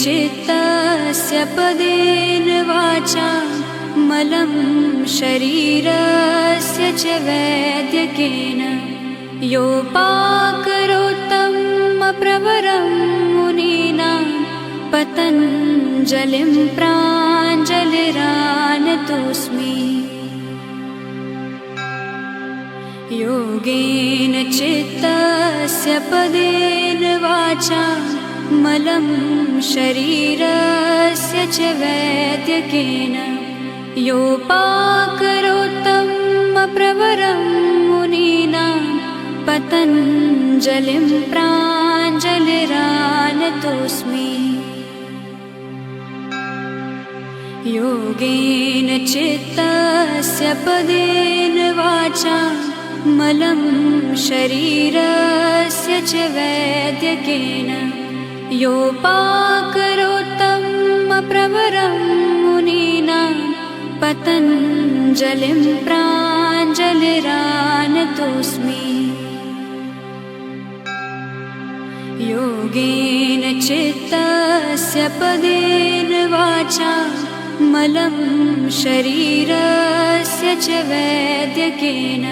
चित्तस्य पदेन वाचा मलं शरीरस्य च वैद्यकेन योपाकरोत्तम प्रवरं मुनीनां पतञ्जलिं प्राञ्जलिरानतोऽस्मि। योगेन चित्तस्य पदेन वाचा मलं शरीरस्य च वैद्यकेन योपाकरोत्तम प्रवरं मुनीनां पतञ्जलिं प्राञ्जलिरानतोऽस्मि। योगेन चित्तस्य पदेन वाचा मलं शरीरस्य च वैद्यकेन योपाकरोत्तम प्रवरं मुनीनां पतञ्जलिं प्राञ्जलिरानतोऽस्मि। योगेन चित्तस्य पदेन वाचा मलं शरीरस्य च वैद्यकेन